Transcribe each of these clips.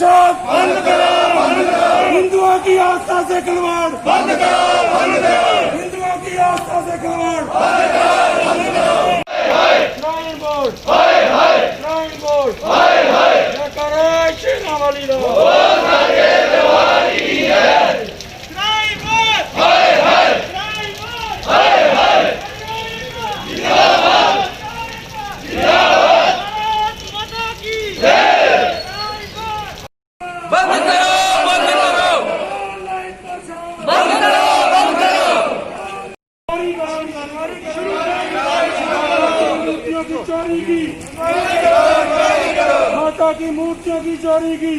प्रसाद बंद करो, हिंदुओं की आस्था से खिलवाड़ बंद करो, हिंदुओं की आस्था से खिलवाड़ बंद करो। श्राइन बोर्ड, श्राइन बोर्ड, जयकारा शेरा वाली लो। चोरी की माता की मूर्तियों की चोरी की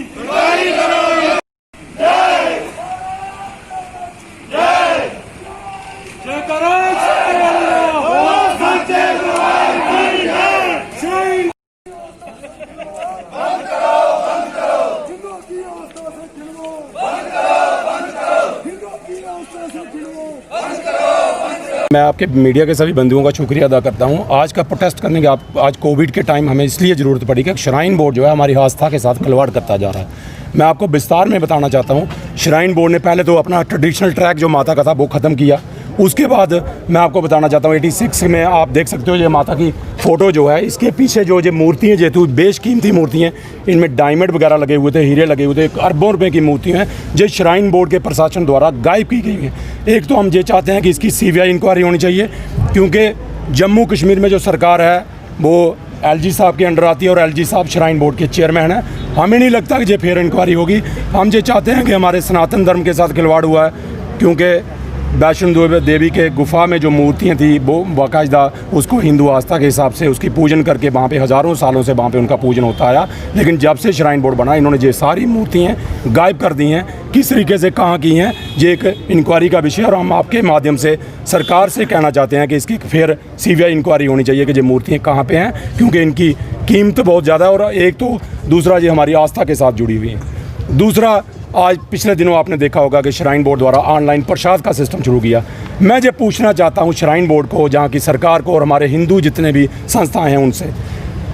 मैं आपके मीडिया के सभी बंधुओं का शुक्रिया अदा करता हूं। आज का प्रोटेस्ट करने के आज कोविड के टाइम हमें इसलिए ज़रूरत पड़ी कि श्राइन बोर्ड जो है हमारी आस्था के साथ खिलवाड़ करता जा रहा है। मैं आपको विस्तार में बताना चाहता हूं। श्राइन बोर्ड ने पहले तो अपना ट्रेडिशनल ट्रैक जो माता का था वो ख़त्म किया। उसके बाद मैं आपको बताना चाहता हूँ 86 में आप देख सकते हो ये माता की फ़ोटो जो है, इसके पीछे जो मूर्तियाँ जेतु बेशकीमती मूर्ति हैं, इनमें डायमंड वगैरह लगे हुए थे, हीरे लगे हुए थे, अरबों रुपए की मूर्तियाँ हैं जो श्राइन बोर्ड के प्रशासन द्वारा गायब की गई हैं। एक तो हम ये चाहते हैं कि इसकी CBI इंक्वायरी होनी चाहिए, क्योंकि जम्मू कश्मीर में जो सरकार है वो LG साहब के अंडर आती है और LG साहब श्राइन बोर्ड के चेयरमैन हैं। हमें नहीं लगता कि ये फिर इंक्वायरी होगी। हम ये चाहते हैं कि हमारे सनातन धर्म के साथ खिलवाड़ हुआ है, क्योंकि वैष्णो देवी के गुफा में जो मूर्तियाँ थी वो बाकायदा उसको हिंदू आस्था के हिसाब से उसकी पूजन करके वहाँ पे हज़ारों सालों से वहाँ पे उनका पूजन होता आया। लेकिन जब से श्राइन बोर्ड बना इन्होंने ये सारी मूर्तियाँ गायब कर दी हैं। किस तरीके से कहाँ की हैं ये एक इंक्वायरी का विषय, और हम आपके माध्यम से सरकार से कहना चाहते हैं कि इसकी फिर CBI इंक्वायरी होनी चाहिए कि ये मूर्तियाँ कहाँ पर हैं, क्योंकि इनकी कीमत बहुत ज़्यादा है। और एक तो दूसरा ये हमारी आस्था के साथ जुड़ी हुई है। दूसरा, आज पिछले दिनों आपने देखा होगा कि श्राइन बोर्ड द्वारा ऑनलाइन प्रसाद का सिस्टम शुरू किया। मैं ये पूछना चाहता हूँ श्राइन बोर्ड को, जहाँ की सरकार को और हमारे हिंदू जितने भी संस्थाएं हैं उनसे,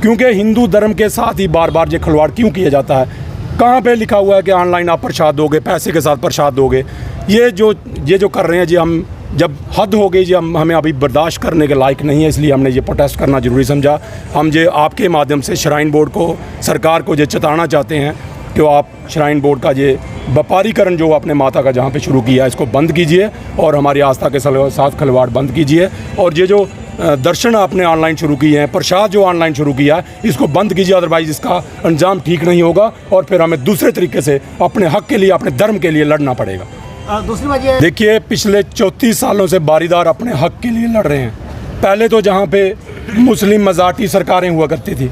क्योंकि हिंदू धर्म के साथ ही बार बार ये खिलवाड़ क्यों किया जाता है? कहाँ पे लिखा हुआ है कि ऑनलाइन आप प्रसाद दोगे, पैसे के साथ प्रसाद दोगे? ये जो कर रहे हैं जी, हम जब हद हो गई जी, हमें अभी बर्दाश्त करने के लायक नहीं है, इसलिए हमने ये प्रोटेस्ट करना ज़रूरी समझा। हम ये आपके माध्यम से श्राइन बोर्ड को, सरकार को ये चेताना चाहते हैं कि आप श्राइन बोर्ड का ये व्यापारीकरण जो आपने माता का जहाँ पे शुरू किया है इसको बंद कीजिए और हमारी आस्था के साथ खिलवाड़ बंद कीजिए। और ये जो दर्शन आपने ऑनलाइन शुरू किए हैं, प्रसाद जो ऑनलाइन शुरू किया है, इसको बंद कीजिए, अदरवाइज़ इसका अंजाम ठीक नहीं होगा और फिर हमें दूसरे तरीके से अपने हक़ के लिए, अपने धर्म के लिए लड़ना पड़ेगा। दूसरी बात ये देखिए, पिछले 34 सालों से बारीदार अपने हक़ के लिए लड़ रहे हैं। पहले तो जहाँ पे मुस्लिम मज़ाहटी सरकारें हुआ करती थी,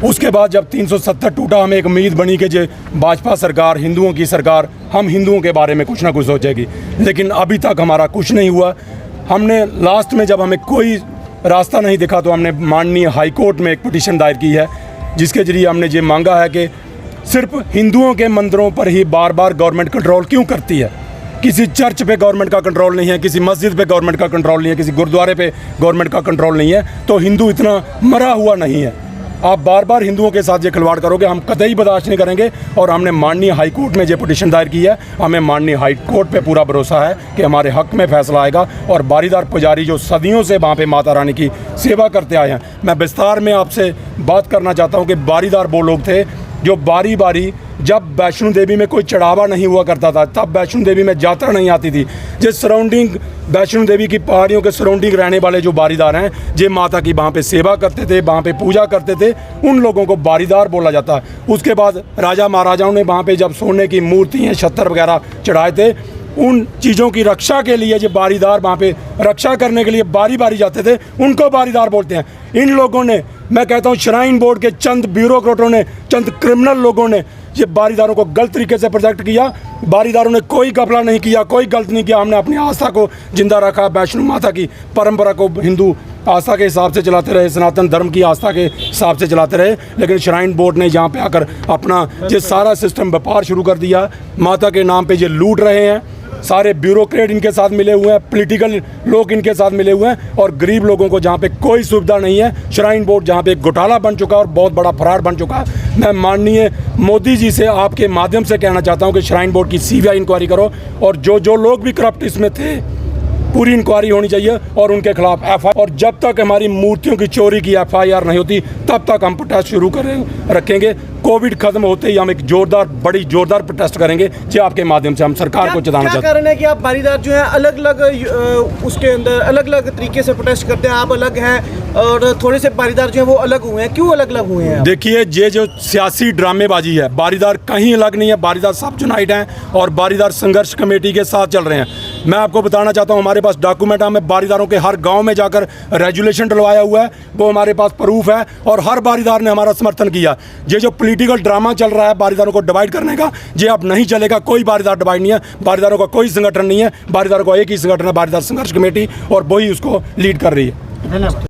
उसके बाद जब 370 टूटा, हमें एक उम्मीद बनी कि जो भाजपा सरकार, हिंदुओं की सरकार, हम हिंदुओं के बारे में कुछ ना कुछ सोचेगी। लेकिन अभी तक हमारा कुछ नहीं हुआ। हमने लास्ट में जब हमें कोई रास्ता नहीं दिखा तो हमने माननीय हाई कोर्ट में एक पिटीशन दायर की है, जिसके जरिए हमने ये मांगा है कि सिर्फ हिंदुओं के मंदिरों पर ही बार बार गवर्नमेंट कंट्रोल क्यों करती है? किसी चर्च पे गवर्नमेंट का कंट्रोल नहीं है, किसी मस्जिद पे गवर्नमेंट का कंट्रोल नहीं है, किसी गुरुद्वारे पे गवर्नमेंट का कंट्रोल नहीं है, तो हिंदू इतना मरा हुआ नहीं है। आप बार बार हिंदुओं के साथ ये खिलवाड़ करोगे, हम कतई बर्दाश्त नहीं करेंगे। और हमने माननीय हाई कोर्ट में ये पिटीशन दायर की है। हमें माननीय हाई कोर्ट पे पूरा भरोसा है कि हमारे हक़ में फैसला आएगा। और बारीदार पुजारी जो सदियों से वहाँ पे माता रानी की सेवा करते आए हैं, मैं विस्तार में आपसे बात करना चाहता हूँ कि बारीदार वो लोग थे जो बारी बारी, जब वैष्णो देवी में कोई चढ़ावा नहीं हुआ करता था, तब वैष्णो देवी में यात्रा नहीं आती थी, जिस सराउंडिंग वैष्णो देवी की पहाड़ियों के सराउंडिंग रहने वाले जो बारीदार हैं, जे माता की वहाँ पे सेवा करते थे, वहाँ पे पूजा करते थे, उन लोगों को बारीदार बोला जाता है। उसके बाद राजा महाराजाओं ने वहाँ पे जब सोने की मूर्तियाँ, छत्तर वगैरह चढ़ाए थे, उन चीज़ों की रक्षा के लिए जो बारीदार वहाँ पे रक्षा करने के लिए बारी बारी जाते थे, उनको बारीदार बोलते हैं। इन लोगों ने, मैं कहता हूँ श्राइन बोर्ड के चंद ब्यूरोक्रेटों ने, चंद क्रिमिनल लोगों ने ये बारीदारों को गलत तरीके से प्रोजेक्ट किया। बारीदारों ने कोई घपला नहीं किया, कोई गलत नहीं किया। हमने अपनी आस्था को जिंदा रखा, वैष्णो माता की परंपरा को हिंदू आस्था के हिसाब से चलाते रहे, सनातन धर्म की आस्था के हिसाब से चलाते रहे। लेकिन श्राइन बोर्ड ने यहाँ पे आकर अपना ये सारा सिस्टम व्यापार शुरू कर दिया। माता के नाम पे ये लूट रहे हैं। सारे ब्यूरोक्रेट इनके साथ मिले हुए हैं, पॉलिटिकल लोग इनके साथ मिले हुए हैं, और गरीब लोगों को जहाँ पे कोई सुविधा नहीं है। श्राइन बोर्ड जहाँ पे एक घोटाला बन चुका है और बहुत बड़ा फ्रॉड बन चुका है। मैं माननीय मोदी जी से आपके माध्यम से कहना चाहता हूँ कि श्राइन बोर्ड की सीबीआई इंक्वायरी करो, और जो लोग भी करप्ट इसमें थे पूरी इंक्वायरी होनी चाहिए और उनके खिलाफ एफआईआर। और जब तक हमारी मूर्तियों की चोरी की एफआईआर नहीं होती तब तक हम प्रोटेस्ट शुरू रखेंगे। कोविड खत्म होते ही हम एक बड़ी जोरदार प्रोटेस्ट करेंगे, जो आपके माध्यम से हम सरकार को चेताना चाहते हैं। क्या कारण है कि आप बारीदार जो है अलग अलग उसके अंदर अलग अलग तरीके से प्रोटेस्ट करते हैं? आप अलग हैं और थोड़े से बारीदार जो है वो अलग हुए हैं, क्यों अलग अलग हुए हैं? देखिए, ये जो सियासी ड्रामेबाजी है, बारीदार कहीं अलग नहीं है। बारीदार सब यूनाइट हैं और बारीदार संघर्ष कमेटी के साथ चल रहे हैं। मैं आपको बताना चाहता हूँ, हमारे पास डॉक्यूमेंट है, हमें बारीदारों के हर गांव में जाकर रेजुलेशन डलवाया हुआ है, वो हमारे पास प्रूफ है, और हर बारीदार ने हमारा समर्थन किया। ये जो पॉलिटिकल ड्रामा चल रहा है बारीदारों को डिवाइड करने का, ये अब नहीं चलेगा। कोई बारीदार डिवाइड नहीं है, बारीदारों का कोई संगठन नहीं है, बारीदारों का एक ही संगठन है, बारीदार संघर्ष कमेटी, और वही उसको लीड कर रही है। धन्यवाद।